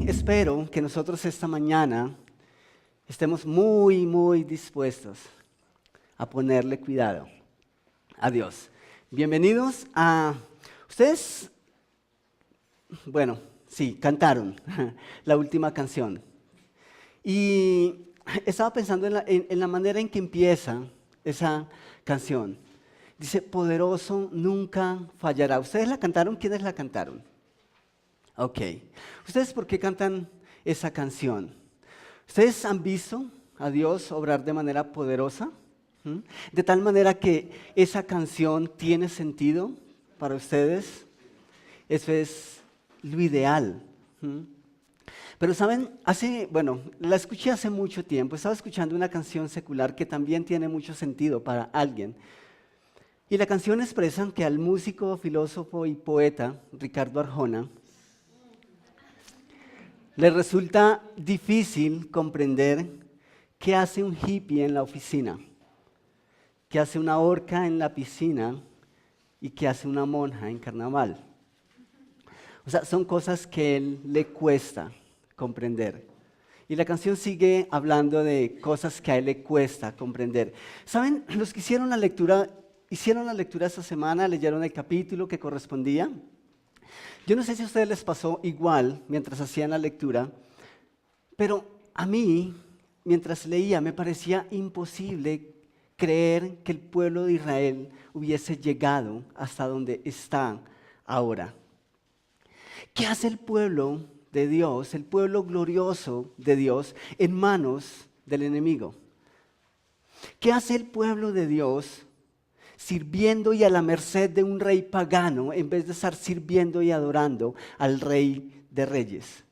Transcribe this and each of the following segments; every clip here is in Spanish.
espero que nosotros esta mañana estemos muy dispuestos a ponerle cuidado a Dios. Bienvenidos a... Ustedes, bueno, sí, cantaron la última canción. Y estaba pensando en la manera en que empieza esa canción. Dice, poderoso nunca fallará. ¿Ustedes la cantaron? ¿Quiénes la cantaron? Ok. ¿Ustedes por qué cantan esa canción? ¿Ustedes han visto a Dios obrar de manera poderosa? ¿Mm? De tal manera que esa canción tiene sentido para ustedes. Eso es lo ideal. ¿Mm? Pero saben, la escuché hace mucho tiempo. Estaba escuchando una canción secular que también tiene mucho sentido para alguien. Y la canción expresa que al músico, filósofo y poeta Ricardo Arjona le resulta difícil comprender qué hace un hippie en la oficina, qué hace una orca en la piscina y qué hace una monja en carnaval. O sea, son cosas que a él le cuesta comprender. Y la canción sigue hablando de cosas que a él le cuesta comprender. ¿Saben? Los que hicieron la lectura esta semana, leyeron el capítulo que correspondía. Yo no sé si a ustedes les pasó igual mientras hacían la lectura, pero a mí, mientras leía, me parecía imposible creer que el pueblo de Israel hubiese llegado hasta donde está ahora. ¿Qué hace el pueblo de Dios, el pueblo glorioso de Dios, en manos del enemigo? ¿Qué hace el pueblo de Dios sirviendo y a la merced de un rey pagano en vez de estar sirviendo y adorando al Rey de Reyes?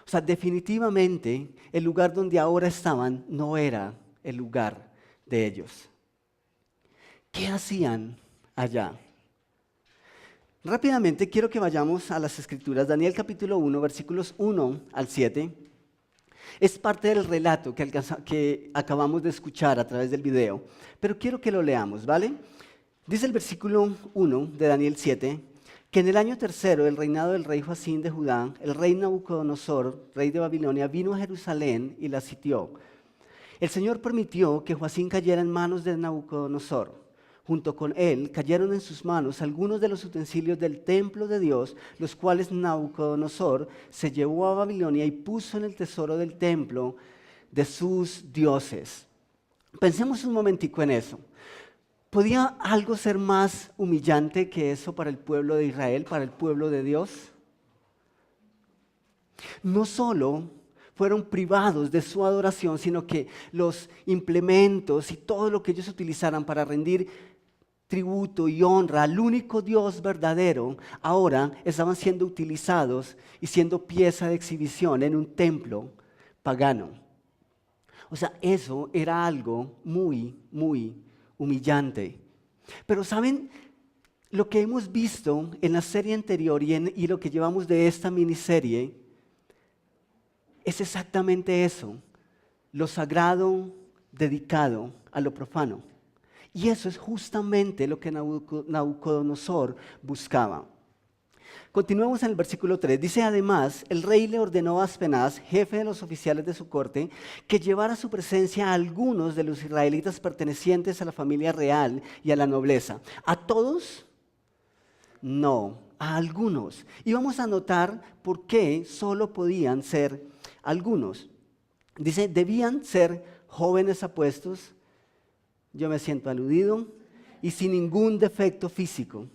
O sea, definitivamente el lugar donde ahora estaban no era el lugar de ellos. ¿Qué hacían allá? Rápidamente quiero que vayamos a las Escrituras. Daniel capítulo 1, versículos 1 al 7. Es parte del relato que acabamos de escuchar a través del video, pero quiero que lo leamos, ¿vale? Dice el versículo 1 de Daniel 7, que en el año tercero del reinado del rey Joacín de Judá, el rey Nabucodonosor, rey de Babilonia, vino a Jerusalén y la sitió. El Señor permitió que Joacín cayera en manos de Nabucodonosor. Junto con él cayeron en sus manos algunos de los utensilios del templo de Dios, los cuales Nabucodonosor se llevó a Babilonia y puso en el tesoro del templo de sus dioses. Pensemos un momentico en eso. ¿Podía algo ser más humillante que eso para el pueblo de Israel, para el pueblo de Dios? No solo fueron privados de su adoración, sino que los implementos y todo lo que ellos utilizaran para rendir tributo y honra al único Dios verdadero, ahora estaban siendo utilizados y siendo pieza de exhibición en un templo pagano. O sea, eso era algo muy humillante. Pero ¿saben? Lo que hemos visto en la serie anterior y lo que llevamos de esta miniserie es exactamente eso, lo sagrado dedicado a lo profano. Y eso es justamente lo que Nabucodonosor buscaba. Continuemos en el versículo 3. Dice, además, el rey le ordenó a Aspenaz, jefe de los oficiales de su corte, que llevara a su presencia a algunos de los israelitas pertenecientes a la familia real y a la nobleza. ¿A todos? No, a algunos. Y vamos a notar por qué solo podían ser algunos. Dice, debían ser jóvenes apuestos, yo me siento aludido, y sin ningún defecto físico,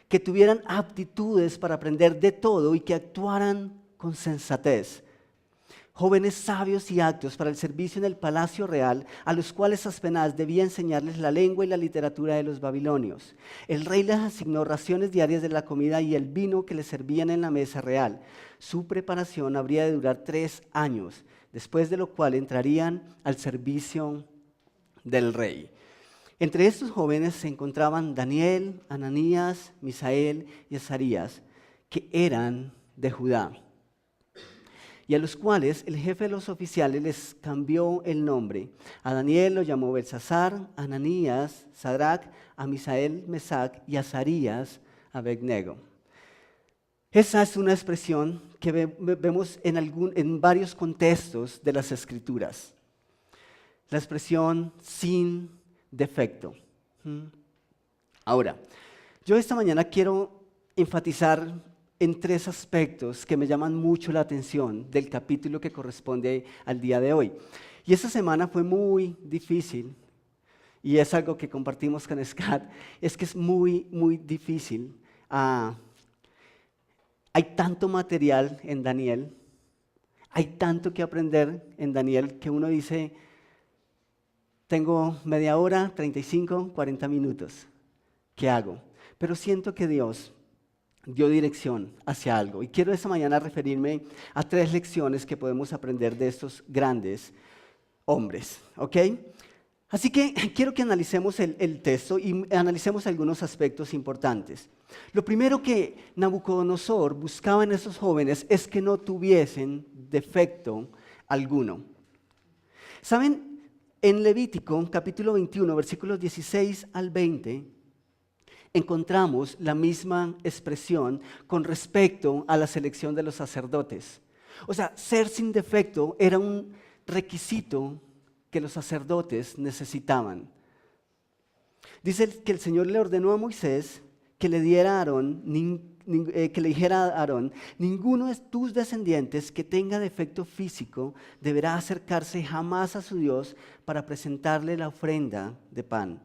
que tuvieran aptitudes para aprender de todo y que actuaran con sensatez. Jóvenes sabios y aptos para el servicio en el palacio real, a los cuales Aspenaz debía enseñarles la lengua y la literatura de los babilonios. El rey les asignó raciones diarias de la comida y el vino que les servían en la mesa real. Su preparación habría de durar 3 años, después de lo cual entrarían al servicio del rey. Entre estos jóvenes se encontraban Daniel, Ananías, Misael y Azarías, que eran de Judá, y a los cuales el jefe de los oficiales les cambió el nombre. A Daniel lo llamó Belsasar, a Ananías, Sadrac, a Misael, Mesac y a Azarías, Abednego. Esa es una expresión que vemos en varios contextos de las Escrituras. La expresión sin defecto. Ahora, yo esta mañana quiero enfatizar en tres aspectos que me llaman mucho la atención del capítulo que corresponde al día de hoy. Y esta semana fue muy difícil, y es algo que compartimos con Scott, es que es muy, muy difícil. Hay tanto material en Daniel, hay tanto que aprender en Daniel que uno dice, tengo media hora, 35, 40 minutos, ¿qué hago? Pero siento que Dios dio dirección hacia algo. Y quiero esta mañana referirme a tres lecciones que podemos aprender de estos grandes hombres, ¿ok? Así que quiero que analicemos el texto y analicemos algunos aspectos importantes. Lo primero que Nabucodonosor buscaba en esos jóvenes es que no tuviesen defecto alguno. ¿Saben? En Levítico, capítulo 21, versículos 16 al 20, encontramos la misma expresión con respecto a la selección de los sacerdotes. O sea, ser sin defecto era un requisito que los sacerdotes necesitaban. Dice que el Señor le ordenó a Moisés que le dijera a Aarón, ninguno de tus descendientes que tenga defecto físico deberá acercarse jamás a su Dios para presentarle la ofrenda de pan.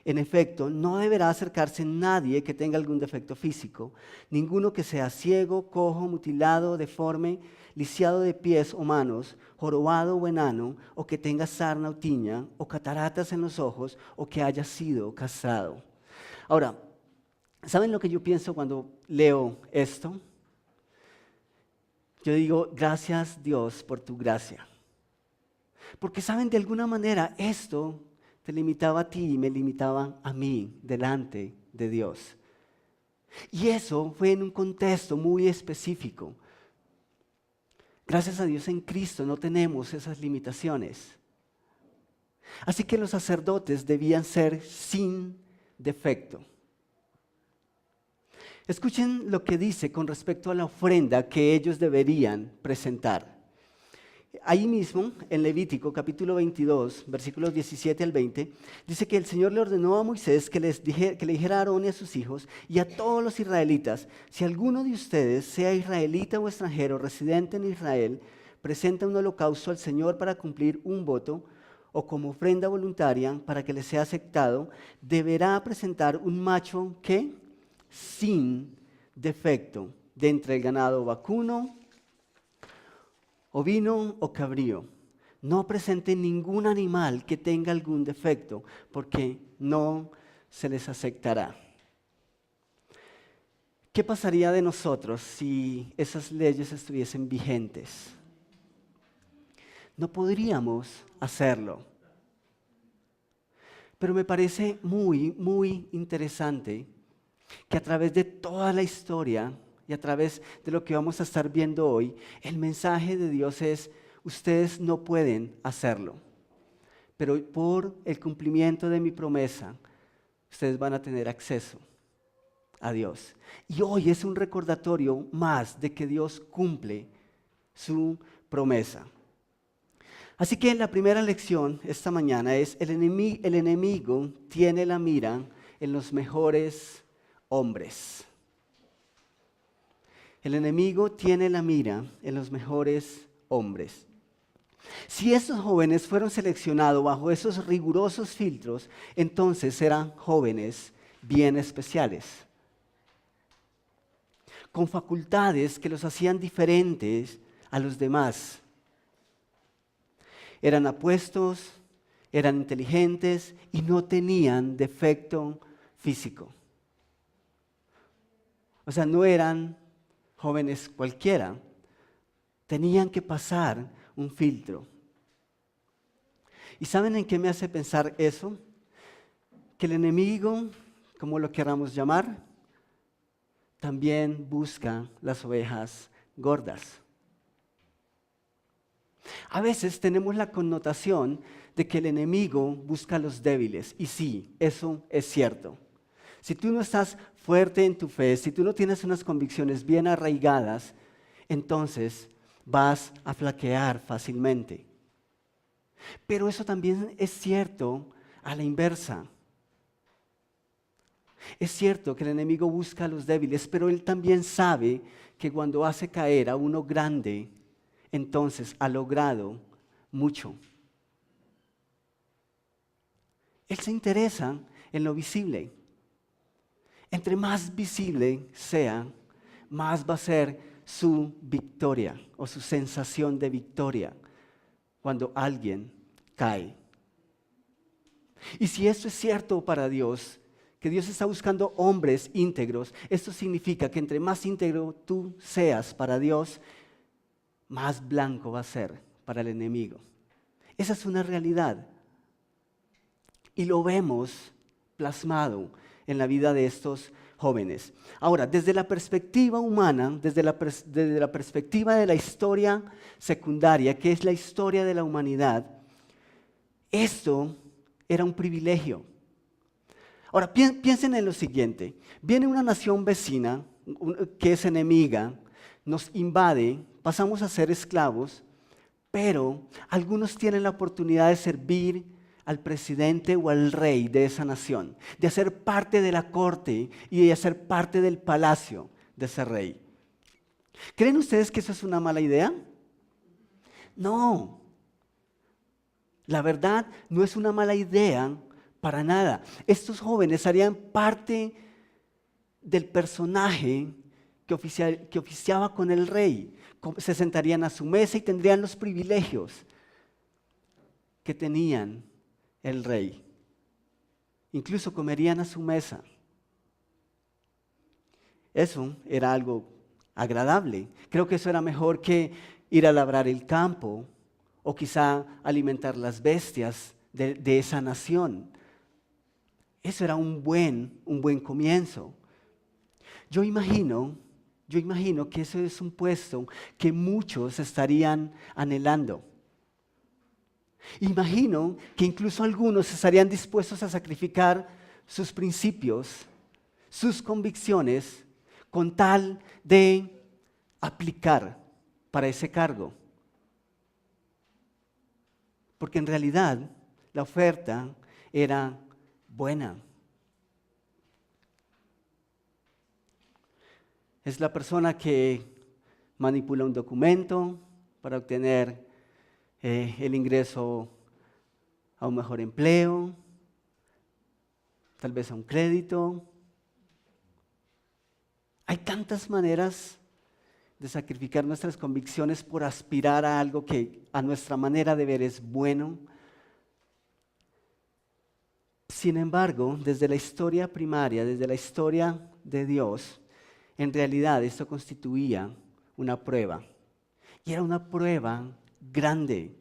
En efecto, no deberá acercarse nadie que tenga algún defecto físico, ninguno que sea ciego, cojo, mutilado, deforme, lisiado de pies o manos, jorobado o enano, o que tenga sarna o tiña, o cataratas en los ojos, o que haya sido castrado. Ahora, ¿saben lo que yo pienso cuando leo esto? Yo digo, gracias Dios por tu gracia. Porque saben, de alguna manera esto te limitaba a ti y me limitaba a mí delante de Dios. Y eso fue en un contexto muy específico. Gracias a Dios en Cristo no tenemos esas limitaciones. Así que los sacerdotes debían ser sin defecto. Escuchen lo que dice con respecto a la ofrenda que ellos deberían presentar. Ahí mismo, en Levítico capítulo 22, versículos 17 al 20, dice que el Señor le ordenó a Moisés que le dijera a Aarón y a sus hijos y a todos los israelitas, si alguno de ustedes, sea israelita o extranjero, residente en Israel, presenta un holocausto al Señor para cumplir un voto o como ofrenda voluntaria para que le sea aceptado, deberá presentar un macho que sin defecto de entre el ganado vacuno, ovino o cabrío. No presente ningún animal que tenga algún defecto, porque no se les aceptará. ¿Qué pasaría de nosotros si esas leyes estuviesen vigentes? No podríamos hacerlo. Pero me parece muy, muy interesante que a través de toda la historia y a través de lo que vamos a estar viendo hoy, el mensaje de Dios es, ustedes no pueden hacerlo, pero por el cumplimiento de mi promesa, ustedes van a tener acceso a Dios. Y hoy es un recordatorio más de que Dios cumple su promesa. Así que la primera lección esta mañana es, el enemigo tiene la mira en los mejores hombres. El enemigo tiene la mira en los mejores hombres. Si estos jóvenes fueron seleccionados bajo esos rigurosos filtros, entonces eran jóvenes bien especiales, con facultades que los hacían diferentes a los demás. Eran apuestos, eran inteligentes y no tenían defecto físico. O sea, no eran jóvenes cualquiera, tenían que pasar un filtro. ¿Y saben en qué me hace pensar eso? Que el enemigo, como lo queramos llamar, también busca las ovejas gordas. A veces tenemos la connotación de que el enemigo busca a los débiles, y sí, eso es cierto. Si tú no estás fuerte en tu fe, si tú no tienes unas convicciones bien arraigadas, entonces vas a flaquear fácilmente. Pero eso también es cierto a la inversa. Es cierto que el enemigo busca a los débiles, pero él también sabe que cuando hace caer a uno grande, entonces ha logrado mucho. Él se interesa en lo visible. Entre más visible sea, más va a ser su victoria o su sensación de victoria cuando alguien cae. Y si esto es cierto para Dios, que Dios está buscando hombres íntegros, esto significa que entre más íntegro tú seas para Dios, más blanco va a ser para el enemigo. Esa es una realidad. Y lo vemos plasmado en la vida de estos jóvenes. Ahora, desde la perspectiva humana, desde la perspectiva de la historia secundaria, que es la historia de la humanidad, esto era un privilegio. Ahora, piensen en lo siguiente. Viene una nación vecina que es enemiga, nos invade, pasamos a ser esclavos, pero algunos tienen la oportunidad de servir al presidente o al rey de esa nación, de hacer parte de la corte y de hacer parte del palacio de ese rey. ¿Creen ustedes que eso es una mala idea? No. La verdad, no es una mala idea para nada. Estos jóvenes harían parte del personaje que oficiaba con el rey. Se sentarían a su mesa y tendrían los privilegios que tenían el rey. Incluso comerían a su mesa. Eso era algo agradable. Creo que eso era mejor que ir a labrar el campo o quizá alimentar las bestias de esa nación. Eso era un buen comienzo. Yo imagino que ese es un puesto que muchos estarían anhelando. Imagino que incluso algunos estarían dispuestos a sacrificar sus principios, sus convicciones, con tal de aplicar para ese cargo. Porque en realidad la oferta era buena. Es la persona que manipula un documento para obtener el ingreso a un mejor empleo, tal vez a un crédito. Hay tantas maneras de sacrificar nuestras convicciones por aspirar a algo que a nuestra manera de ver es bueno. Sin embargo, desde la historia primaria, desde la historia de Dios, en realidad esto constituía una prueba. Y era una prueba grande.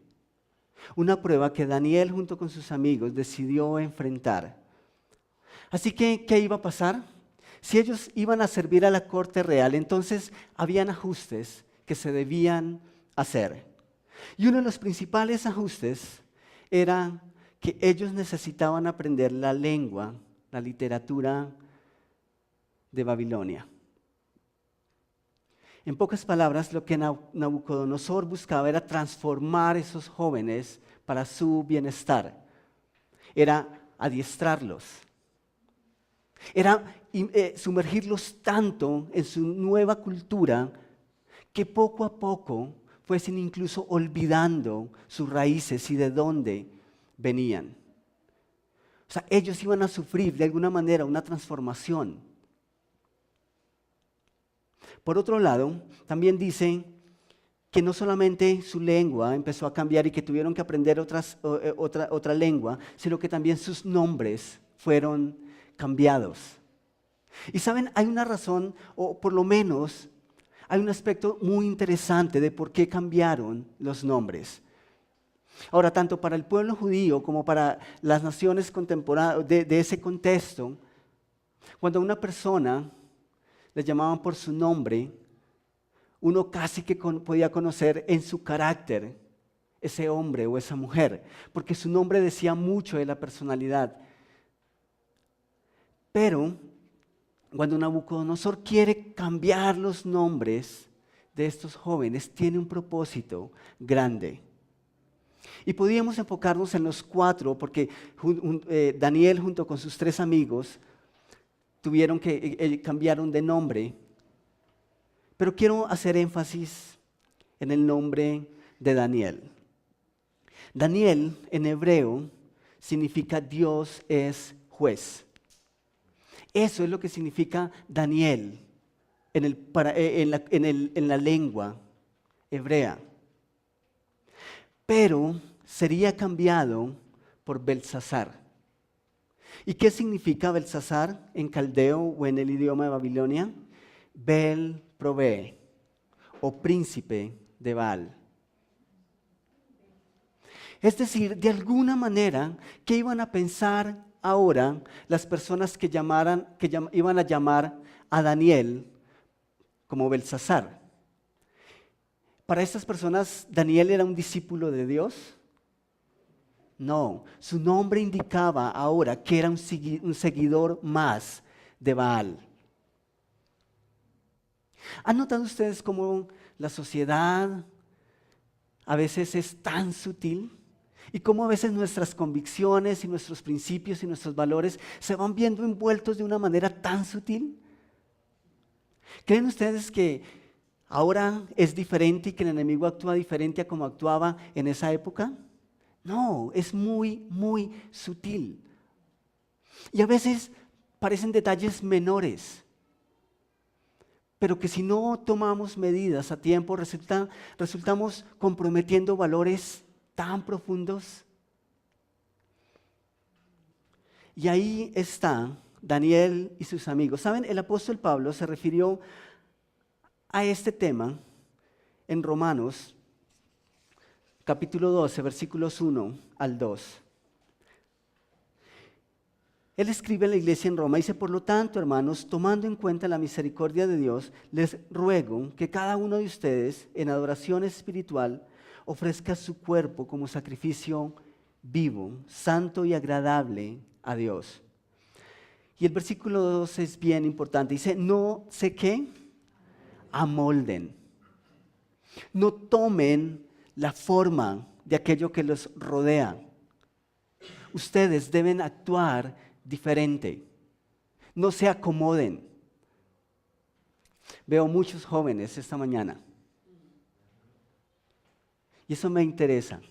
Una prueba que Daniel junto con sus amigos decidió enfrentar. Así que, ¿qué iba a pasar? Si ellos iban a servir a la corte real, entonces habían ajustes que se debían hacer. Y uno de los principales ajustes era que ellos necesitaban aprender la lengua, la literatura de Babilonia. En pocas palabras, lo que Nabucodonosor buscaba era transformar a esos jóvenes para su bienestar. Era adiestrarlos. Era sumergirlos tanto en su nueva cultura que poco a poco fuesen incluso olvidando sus raíces y de dónde venían. O sea, ellos iban a sufrir de alguna manera una transformación. Por otro lado, también dice que no solamente su lengua empezó a cambiar y que tuvieron que aprender otra lengua, sino que también sus nombres fueron cambiados. Y saben, hay una razón, o por lo menos hay un aspecto muy interesante de por qué cambiaron los nombres. Ahora, tanto para el pueblo judío como para las naciones contemporáneas de ese contexto, cuando a una persona le llamaban por su nombre, uno casi que podía conocer en su carácter ese hombre o esa mujer, porque su nombre decía mucho de la personalidad. Pero cuando Nabucodonosor quiere cambiar los nombres de estos jóvenes, tiene un propósito grande. Y podíamos enfocarnos en los 4, porque Daniel junto con sus 3 amigos tuvieron que cambiaron de nombre. Pero quiero hacer énfasis en el nombre de Daniel. Daniel en hebreo significa Dios es juez. Eso es lo que significa Daniel en la lengua hebrea. Pero sería cambiado por Belsasar. ¿Y qué significa Belsasar en caldeo o en el idioma de Babilonia? Bel provee o príncipe de Baal. Es decir, de alguna manera, ¿qué iban a pensar ahora las personas que iban a llamar a Daniel como Belsasar? Para estas personas, ¿Daniel era un discípulo de Dios? No, su nombre indicaba ahora que era un seguidor más de Baal. ¿Han notado ustedes cómo la sociedad a veces es tan sutil? Y cómo a veces nuestras convicciones y nuestros principios y nuestros valores se van viendo envueltos de una manera tan sutil. ¿Creen ustedes que ahora es diferente y que el enemigo actúa diferente a como actuaba en esa época? No, es muy, muy sutil. Y a veces parecen detalles menores, pero que si no tomamos medidas a tiempo resultamos comprometiendo valores tan profundos. Y ahí está Daniel y sus amigos. ¿Saben? El apóstol Pablo se refirió a este tema en Romanos, capítulo 12, versículos 1 al 2. Él escribe a la iglesia en Roma y dice: por lo tanto, hermanos, tomando en cuenta la misericordia de Dios, les ruego que cada uno de ustedes, en adoración espiritual, ofrezca su cuerpo como sacrificio vivo, santo y agradable a Dios. Y el versículo 2 es bien importante. Dice: no sé qué, amolden. No tomen la forma de aquello que los rodea. Ustedes deben actuar diferente. No se acomoden. Veo muchos jóvenes esta mañana. Y eso me interesa.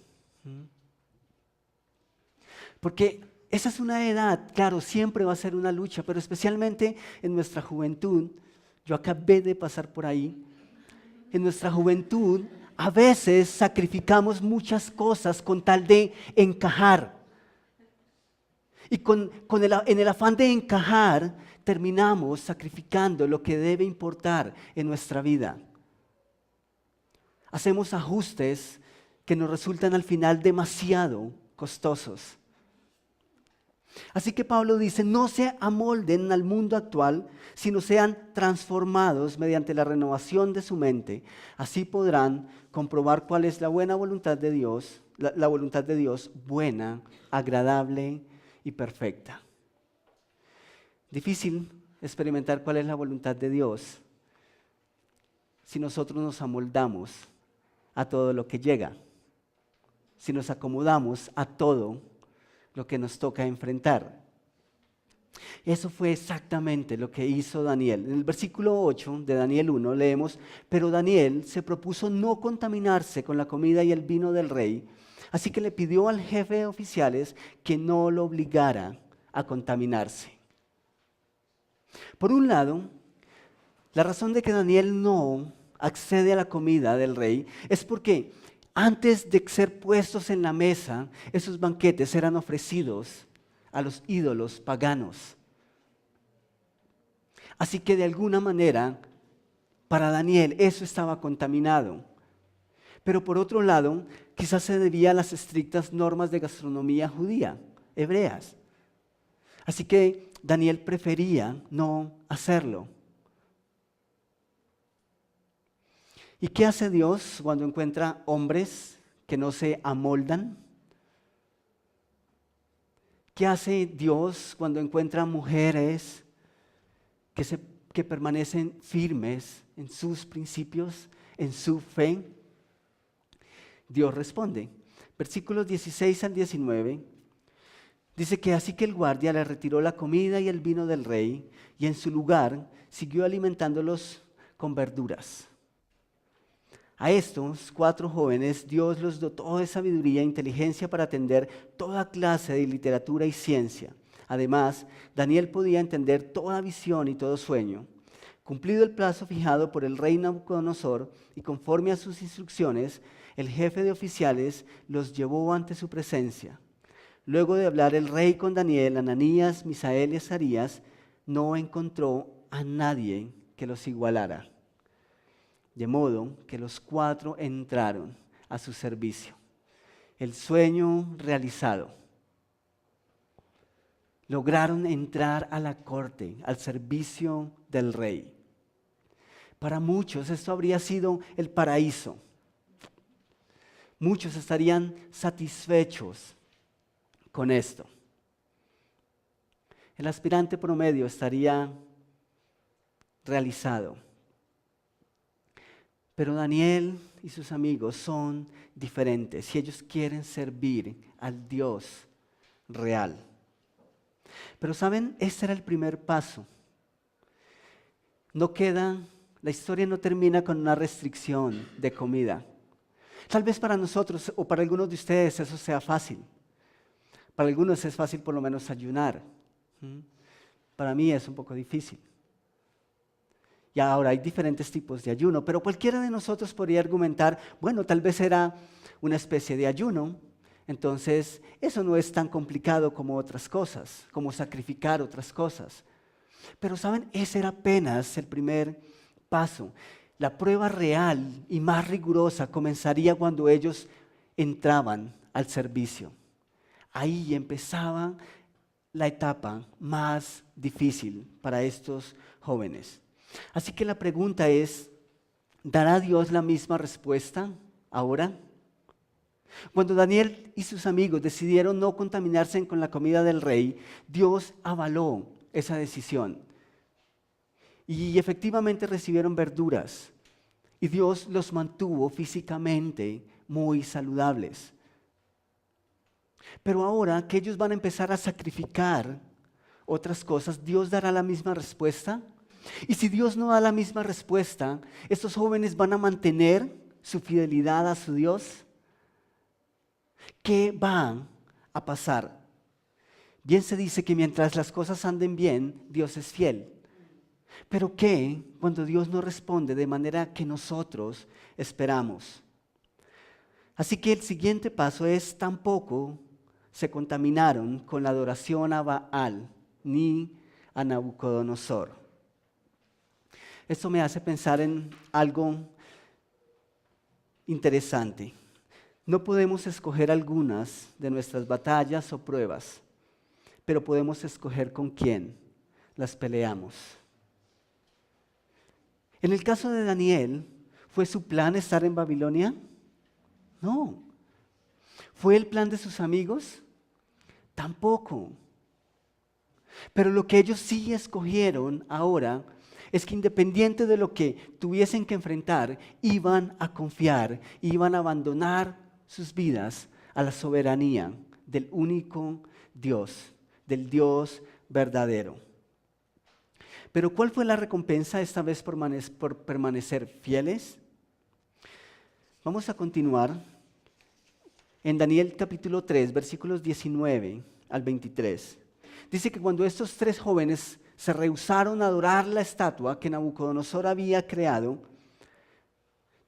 Porque esa es una edad, claro, siempre va a ser una lucha, pero especialmente en nuestra juventud. Yo acabé de pasar por ahí. En nuestra juventud a veces sacrificamos muchas cosas con tal de encajar. Y en el afán de encajar terminamos sacrificando lo que debe importar en nuestra vida. Hacemos ajustes que nos resultan al final demasiado costosos. Así que Pablo dice: no se amolden al mundo actual, sino sean transformados mediante la renovación de su mente. Así podrán comprobar cuál es la buena voluntad de Dios, la voluntad de Dios, buena, agradable y perfecta. Difícil experimentar cuál es la voluntad de Dios si nosotros nos amoldamos a todo lo que llega, si nos acomodamos a todo lo que nos toca enfrentar. Eso fue exactamente lo que hizo Daniel. En el versículo 8 de Daniel 1 leemos: pero Daniel se propuso no contaminarse con la comida y el vino del rey, así que le pidió al jefe de oficiales que no lo obligara a contaminarse. Por un lado, la razón de que Daniel no accede a la comida del rey es porque antes de ser puestos en la mesa, esos banquetes eran ofrecidos a los ídolos paganos. Así que de alguna manera, para Daniel eso estaba contaminado. Pero por otro lado, quizás se debía a las estrictas normas de gastronomía judía, hebreas. Así que Daniel prefería no hacerlo. ¿Y qué hace Dios cuando encuentra hombres que no se amoldan? ¿Qué hace Dios cuando encuentra mujeres que permanecen firmes en sus principios, en su fe? Dios responde. Versículos 16 al 19. Dice que así que el guardia le retiró la comida y el vino del rey y en su lugar siguió alimentándolos con verduras. A estos 4 jóvenes Dios los dotó de sabiduría e inteligencia para atender toda clase de literatura y ciencia. Además, Daniel podía entender toda visión y todo sueño. Cumplido el plazo fijado por el rey Nabucodonosor y conforme a sus instrucciones, el jefe de oficiales los llevó ante su presencia. Luego de hablar el rey con Daniel, Ananías, Misael y Azarías, no encontró a nadie que los igualara. De modo que los 4 entraron a su servicio. El sueño realizado. Lograron entrar a la corte, al servicio del rey. Para muchos esto habría sido el paraíso. Muchos estarían satisfechos con esto. El aspirante promedio estaría realizado. Pero Daniel y sus amigos son diferentes y ellos quieren servir al Dios real. Pero ¿saben? Este era el primer paso. La historia no termina con una restricción de comida. Tal vez para nosotros o para algunos de ustedes eso sea fácil. Para algunos es fácil por lo menos ayunar. Para mí es un poco difícil. Y ahora hay diferentes tipos de ayuno, pero cualquiera de nosotros podría argumentar, bueno, tal vez era una especie de ayuno, entonces eso no es tan complicado como otras cosas, como sacrificar otras cosas. Pero ¿saben? Ese era apenas el primer paso. La prueba real y más rigurosa comenzaría cuando ellos entraban al servicio. Ahí empezaba la etapa más difícil para estos jóvenes. Así que la pregunta es, ¿dará Dios la misma respuesta ahora? Cuando Daniel y sus amigos decidieron no contaminarse con la comida del rey, Dios avaló esa decisión. Y efectivamente recibieron verduras. Y Dios los mantuvo físicamente muy saludables. Pero ahora que ellos van a empezar a sacrificar otras cosas, ¿Dios dará la misma respuesta? Y si Dios no da la misma respuesta, ¿estos jóvenes van a mantener su fidelidad a su Dios? ¿Qué va a pasar? Bien se dice que mientras las cosas anden bien, Dios es fiel. Pero ¿qué cuando Dios no responde de manera que nosotros esperamos? Así que el siguiente paso es: tampoco se contaminaron con la adoración a Baal ni a Nabucodonosor. Esto me hace pensar en algo interesante. No podemos escoger algunas de nuestras batallas o pruebas, pero podemos escoger con quién las peleamos. En el caso de Daniel, ¿fue su plan estar en Babilonia? No. ¿Fue el plan de sus amigos? Tampoco. Pero lo que ellos sí escogieron ahora es que independiente de lo que tuviesen que enfrentar, iban a confiar, iban a abandonar sus vidas a la soberanía del único Dios, del Dios verdadero. Pero ¿cuál fue la recompensa esta vez por permanecer fieles? Vamos a continuar en Daniel capítulo 3, versículos 19 al 23. Dice que cuando estos 3 jóvenes se rehusaron a adorar la estatua que Nabucodonosor había creado,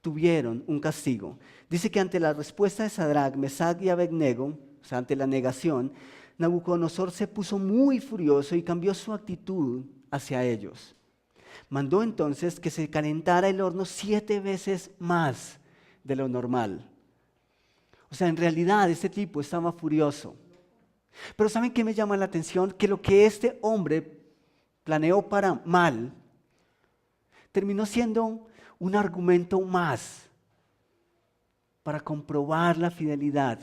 tuvieron un castigo. Dice que ante la respuesta de Sadrac, Mesach y Abednego, o sea, ante la negación, Nabucodonosor se puso muy furioso y cambió su actitud hacia ellos. Mandó entonces que se calentara el horno 7 veces más de lo normal. O sea, en realidad este tipo estaba furioso. Pero ¿saben qué me llama la atención? Que lo que este hombre planeó para mal terminó siendo un argumento más para comprobar la fidelidad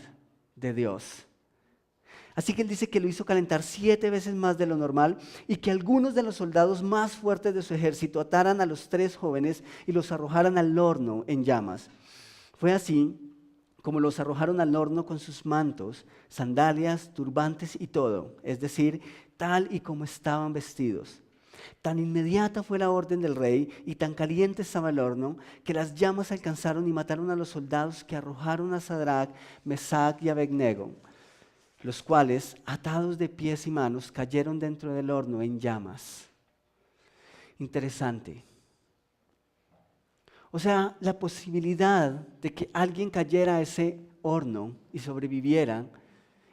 de Dios. Así que él dice que lo hizo calentar 7 veces más de lo normal y que algunos de los soldados más fuertes de su ejército ataran a los 3 jóvenes y los arrojaran al horno en llamas. Fue así como los arrojaron al horno con sus mantos, sandalias, turbantes y todo, es decir, tal y como estaban vestidos. Tan inmediata fue la orden del rey y tan caliente estaba el horno que las llamas alcanzaron y mataron a los soldados que arrojaron a Sadrach, Mesach y Abednego, los cuales, atados de pies y manos, cayeron dentro del horno en llamas. Interesante. O sea, la posibilidad de que alguien cayera a ese horno y sobreviviera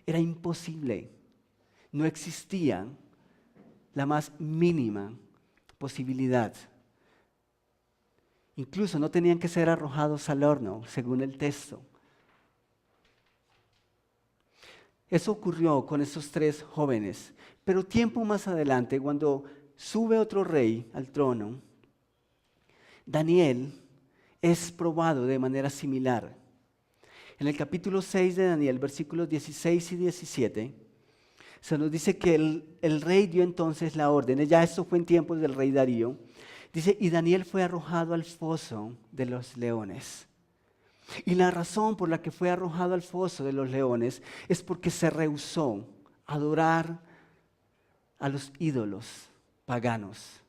era imposible. No existía la más mínima posibilidad. Incluso no tenían que ser arrojados al horno, según el texto. Eso ocurrió con esos 3 jóvenes. Pero tiempo más adelante, cuando sube otro rey al trono, Daniel es probado de manera similar. En el capítulo 6 de Daniel, versículos 16 y 17, se nos dice que el rey dio entonces la orden. Ya esto fue en tiempos del rey Darío. Dice, y Daniel fue arrojado al foso de los leones. Y la razón por la que fue arrojado al foso de los leones es porque se rehusó a adorar a los ídolos paganos.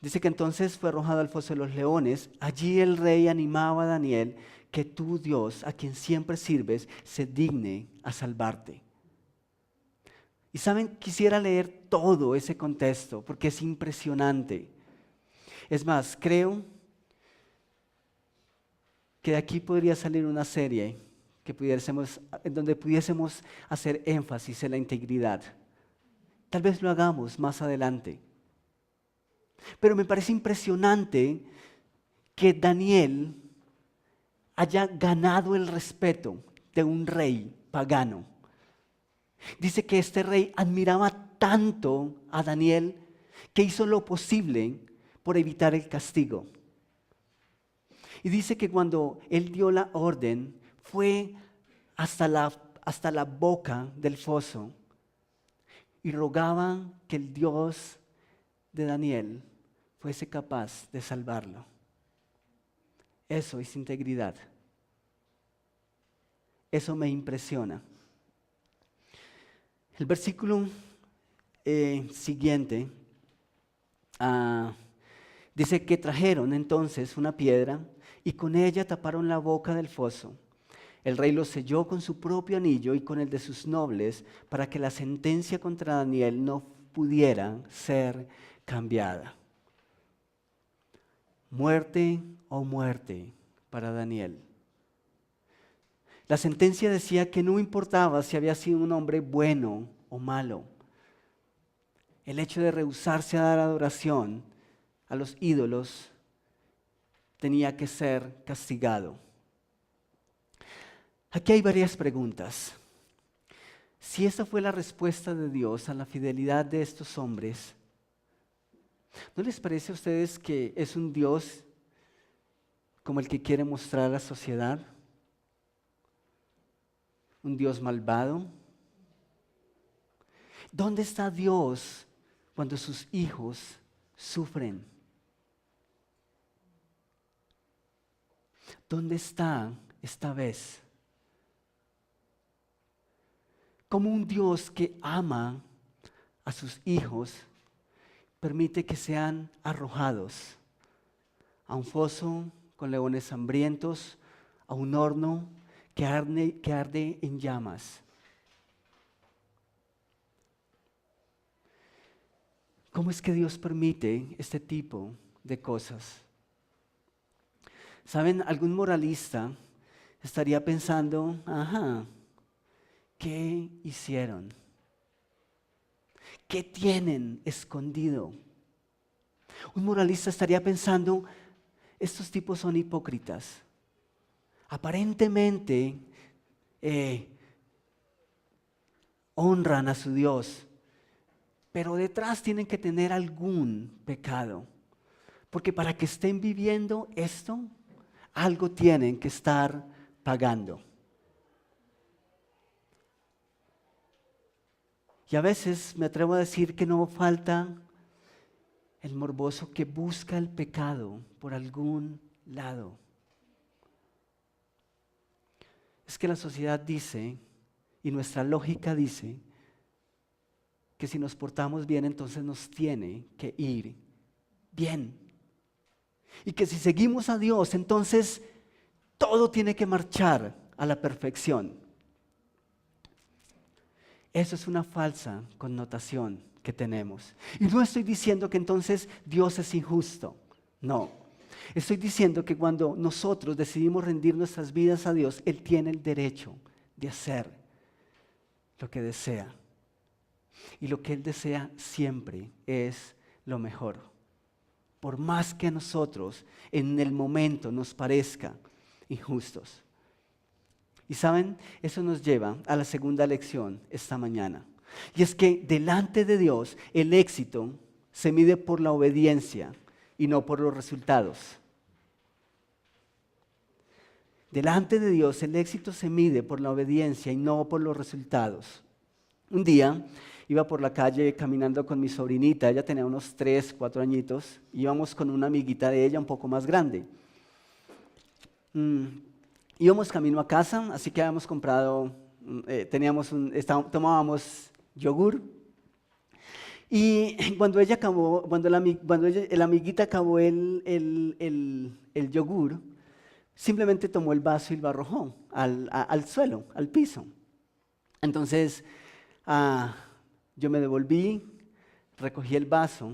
Dice que entonces fue arrojado al foso de los leones. Allí el rey animaba a Daniel que tu Dios, a quien siempre sirves, se digne a salvarte. Y saben, quisiera leer todo ese contexto porque es impresionante. Es más, creo que de aquí podría salir una serie en donde pudiésemos hacer énfasis en la integridad. Tal vez lo hagamos más adelante. Pero me parece impresionante que Daniel haya ganado el respeto de un rey pagano. Dice que este rey admiraba tanto a Daniel que hizo lo posible por evitar el castigo. Y dice que cuando él dio la orden, fue hasta la boca del foso y rogaban que el Dios de Daniel fuese capaz de salvarlo. Eso es integridad. Eso me impresiona. El versículo siguiente dice que trajeron entonces una piedra y con ella taparon la boca del foso. El rey lo selló con su propio anillo y con el de sus nobles para que la sentencia contra Daniel no pudiera ser cambiada. Muerte o muerte para Daniel. La sentencia decía que no importaba si había sido un hombre bueno o malo. El hecho de rehusarse a dar adoración a los ídolos tenía que ser castigado. Aquí hay varias preguntas. Si esta fue la respuesta de Dios a la fidelidad de estos hombres, ¿no les parece a ustedes que es un Dios como el que quiere mostrar a la sociedad? ¿Un Dios malvado? ¿Dónde está Dios cuando sus hijos sufren? ¿Dónde está esta vez? Como un Dios que ama a sus hijos permite que sean arrojados a un foso con leones hambrientos, a un horno que arde en llamas. ¿Cómo es que Dios permite este tipo de cosas? ¿Saben? Algún moralista estaría pensando, ¿qué hicieron? ¿Qué tienen escondido? Un moralista estaría pensando, estos tipos son hipócritas. Aparentemente honran a su Dios, pero detrás tienen que tener algún pecado. Porque para que estén viviendo esto, algo tienen que estar pagando. Y a veces me atrevo a decir que no falta el morboso que busca el pecado por algún lado. Es que la sociedad dice, y nuestra lógica dice, que si nos portamos bien, entonces nos tiene que ir bien. Y que si seguimos a Dios, entonces todo tiene que marchar a la perfección. Eso es una falsa connotación que tenemos. Y no estoy diciendo que entonces Dios es injusto. No. Estoy diciendo que cuando nosotros decidimos rendir nuestras vidas a Dios, Él tiene el derecho de hacer lo que desea. Y lo que Él desea siempre es lo mejor. Por más que a nosotros en el momento nos parezca injustos. Y saben, eso nos lleva a la segunda lección esta mañana. Y es que delante de Dios el éxito se mide por la obediencia y no por los resultados. Delante de Dios el éxito se mide por la obediencia y no por los resultados. Un día iba por la calle caminando con mi sobrinita, ella tenía unos 3, 4 añitos, íbamos con una amiguita de ella un poco más grande. Íbamos camino a casa, así que habíamos comprado, tomábamos yogur. Y cuando la amiguita acabó el yogur, simplemente tomó el vaso y lo arrojó al suelo, al piso. Entonces, yo me devolví, recogí el vaso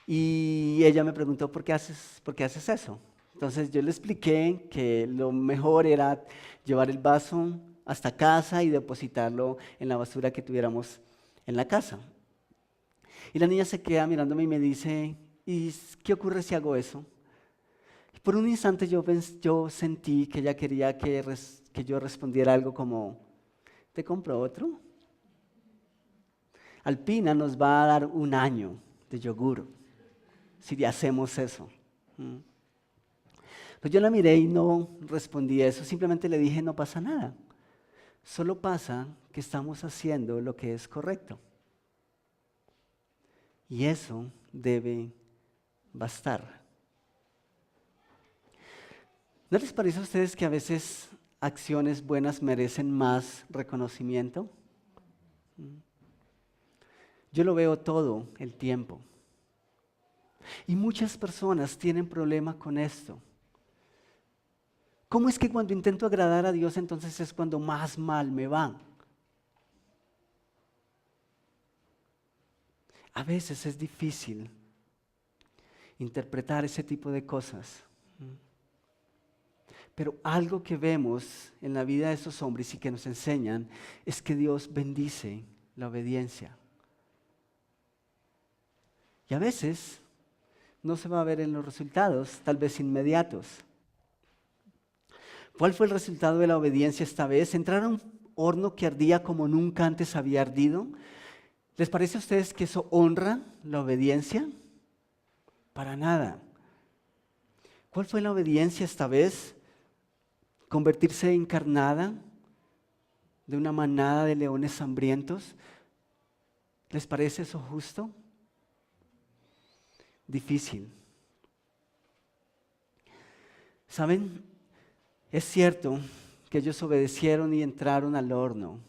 y ella me preguntó, ¿por qué haces eso? Entonces yo le expliqué que lo mejor era llevar el vaso hasta casa y depositarlo en la basura que tuviéramos en la casa. Y la niña se queda mirándome y me dice, ¿y qué ocurre si hago eso? Y por un instante yo sentí que ella quería que yo respondiera algo como, ¿te compro otro? Alpina nos va a dar 1 año de yogur si hacemos eso. Pues yo la miré y no respondí eso, simplemente le dije, no pasa nada. Solo pasa que estamos haciendo lo que es correcto. Y eso debe bastar. ¿No les parece a ustedes que a veces acciones buenas merecen más reconocimiento? Yo lo veo todo el tiempo. Y muchas personas tienen problema con esto. ¿Cómo es que cuando intento agradar a Dios, entonces es cuando más mal me va? A veces es difícil interpretar ese tipo de cosas. Pero algo que vemos en la vida de esos hombres y que nos enseñan es que Dios bendice la obediencia. Y a veces no se va a ver en los resultados, tal vez inmediatos. ¿Cuál fue el resultado de la obediencia esta vez? ¿Entrar a un horno que ardía como nunca antes había ardido? ¿Les parece a ustedes que eso honra la obediencia? Para nada. ¿Cuál fue la obediencia esta vez? ¿Convertirse en carnada de una manada de leones hambrientos? ¿Les parece eso justo? Difícil. ¿Saben? Es cierto que ellos obedecieron y entraron al horno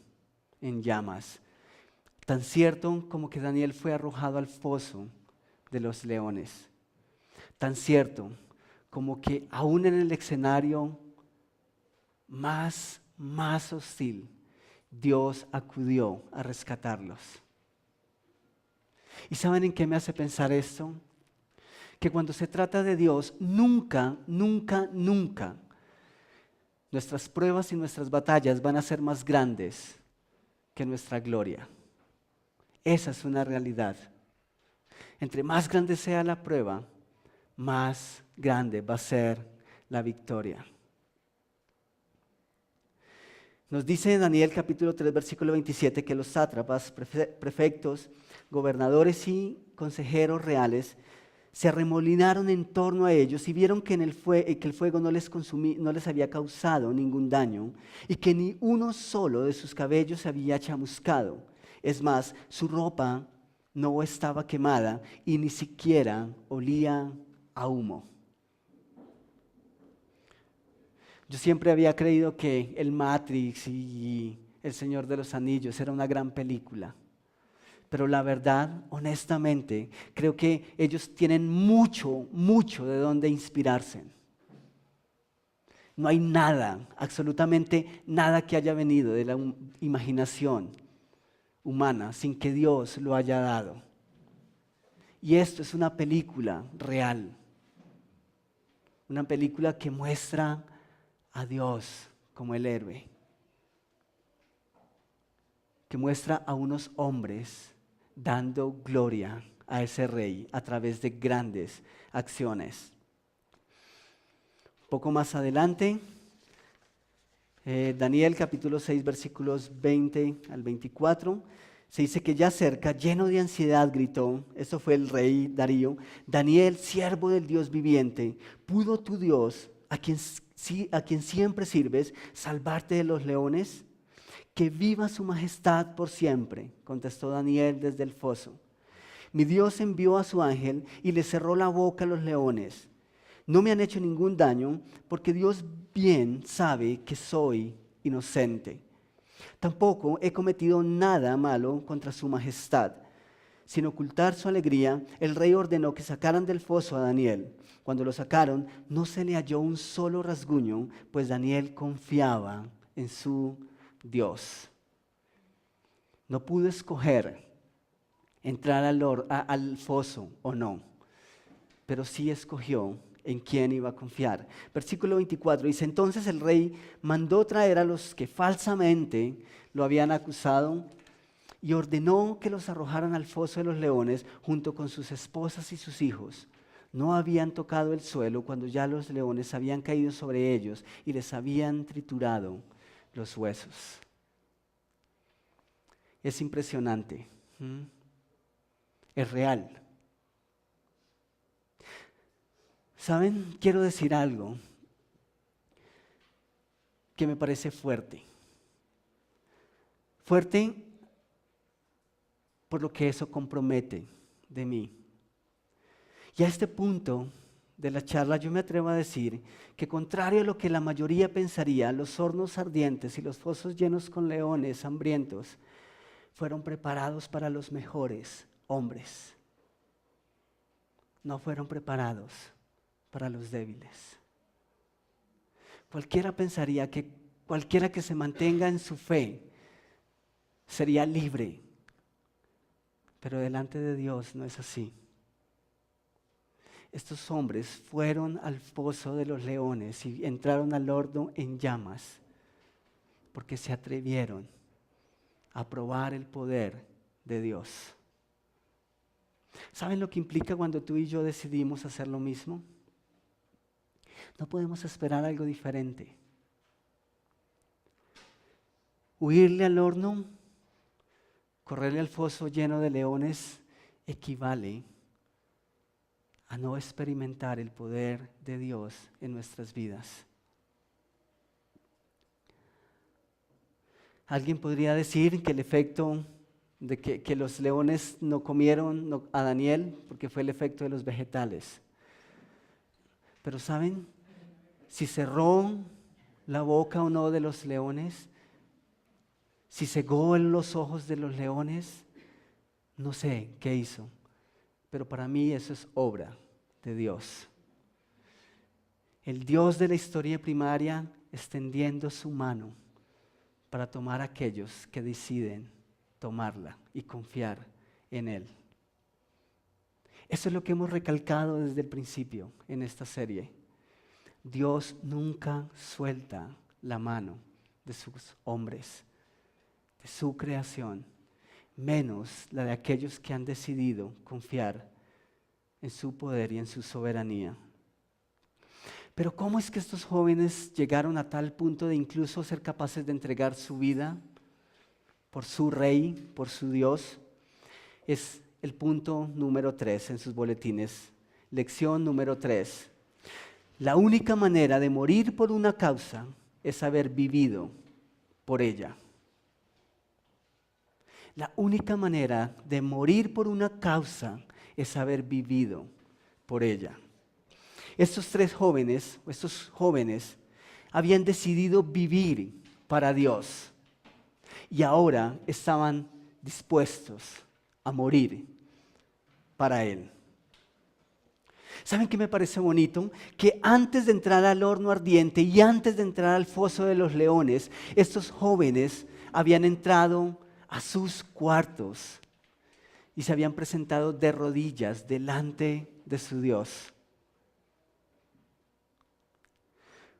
en llamas. Tan cierto como que Daniel fue arrojado al foso de los leones. Tan cierto como que aún en el escenario más hostil, Dios acudió a rescatarlos. ¿Y saben en qué me hace pensar esto? Que cuando se trata de Dios, nunca nuestras pruebas y nuestras batallas van a ser más grandes que nuestra gloria. Esa es una realidad. Entre más grande sea la prueba, más grande va a ser la victoria. Nos dice en Daniel capítulo 3, versículo 27, que los sátrapas, prefectos, gobernadores y consejeros reales se arremolinaron en torno a ellos y vieron que el fuego no les había causado ningún daño y que ni uno solo de sus cabellos se había chamuscado. Es más, su ropa no estaba quemada y ni siquiera olía a humo. Yo siempre había creído que el Matrix y El Señor de los Anillos era una gran película. Pero la verdad, honestamente, creo que ellos tienen mucho, mucho de dónde inspirarse. No hay nada, absolutamente nada que haya venido de la imaginación humana sin que Dios lo haya dado. Y esto es una película real. Una película que muestra a Dios como el héroe. Que muestra a unos hombres dando gloria a ese rey a través de grandes acciones. Poco más adelante, Daniel capítulo 6 versículos 20 al 24, se dice que ya cerca, lleno de ansiedad, gritó, esto fue el rey Darío, Daniel, siervo del Dios viviente, ¿pudo tu Dios, a quien siempre sirves, salvarte de los leones? Que viva su majestad por siempre, contestó Daniel desde el foso. Mi Dios envió a su ángel y le cerró la boca a los leones. No me han hecho ningún daño porque Dios bien sabe que soy inocente. Tampoco he cometido nada malo contra su majestad. Sin ocultar su alegría, el rey ordenó que sacaran del foso a Daniel. Cuando lo sacaron, no se le halló un solo rasguño, pues Daniel confiaba en su Dios. No pudo escoger entrar al foso o no, pero sí escogió en quién iba a confiar. Versículo 24 dice, entonces el rey mandó traer a los que falsamente lo habían acusado y ordenó que los arrojaran al foso de los leones junto con sus esposas y sus hijos. No habían tocado el suelo cuando ya los leones habían caído sobre ellos y les habían triturado los huesos. Es impresionante. Es real. ¿Saben? Quiero decir algo que me parece fuerte. Fuerte por lo que eso compromete de mí. Y a este punto de la charla yo me atrevo a decir que contrario a lo que la mayoría pensaría, los hornos ardientes y los fosos llenos con leones hambrientos fueron preparados para los mejores hombres. No fueron preparados para los débiles. Cualquiera pensaría que cualquiera que se mantenga en su fe sería libre, pero delante de Dios no es así. Estos hombres fueron al foso de los leones y entraron al horno en llamas porque se atrevieron a probar el poder de Dios. ¿Saben lo que implica cuando tú y yo decidimos hacer lo mismo? No podemos esperar algo diferente. Huirle al horno, correrle al foso lleno de leones, equivale a no experimentar el poder de Dios en nuestras vidas. Alguien podría decir que el efecto de que los leones no comieron a Daniel porque fue el efecto de los vegetales. Pero ¿saben? Si cerró la boca o no de los leones, si cegó en los ojos de los leones, no sé qué hizo, pero para mí eso es obra de Dios. El Dios de la historia primaria extendiendo su mano para tomar a aquellos que deciden tomarla y confiar en Él. Eso es lo que hemos recalcado desde el principio en esta serie. Dios nunca suelta la mano de sus hombres, de su creación, menos la de aquellos que han decidido confiar en su poder y en su soberanía. Pero ¿cómo es que estos jóvenes llegaron a tal punto de incluso ser capaces de entregar su vida por su rey, por su Dios? Es el punto número 3 en sus boletines. Lección número 3. La única manera de morir por una causa es haber vivido por ella. La única manera de morir por una causa es haber vivido por ella. Estos jóvenes, habían decidido vivir para Dios y ahora estaban dispuestos a morir para Él. ¿Saben qué me parece bonito? Que antes de entrar al horno ardiente y antes de entrar al foso de los leones, estos jóvenes habían entrado a sus cuartos y se habían presentado de rodillas delante de su Dios.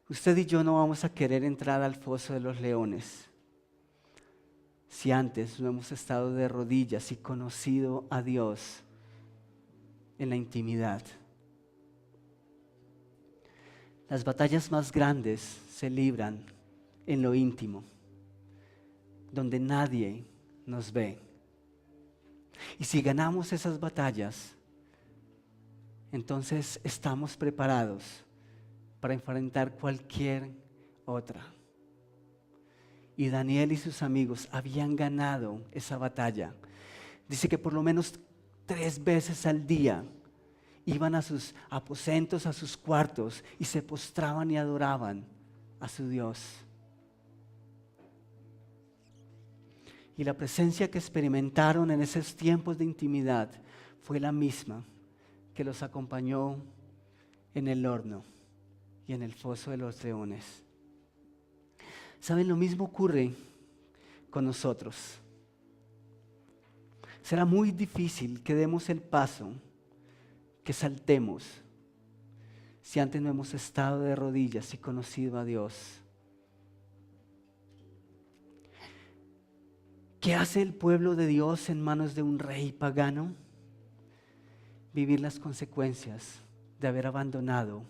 Usted y yo no vamos a querer entrar al foso de los leones si antes no hemos estado de rodillas y conocido a Dios en la intimidad. Las batallas más grandes se libran en lo íntimo, donde nadie nos ve. Y si ganamos esas batallas, entonces estamos preparados para enfrentar cualquier otra. Y Daniel y sus amigos habían ganado esa batalla. Dice que por lo menos 3 veces al día iban a sus aposentos, a sus cuartos, y se postraban y adoraban a su Dios. Y la presencia que experimentaron en esos tiempos de intimidad fue la misma que los acompañó en el horno y en el foso de los leones. ¿Saben? Lo mismo ocurre con nosotros. Será muy difícil que demos el paso, que saltemos, si antes no hemos estado de rodillas y conocido a Dios. ¿Qué hace el pueblo de Dios en manos de un rey pagano? Vivir las consecuencias de haber abandonado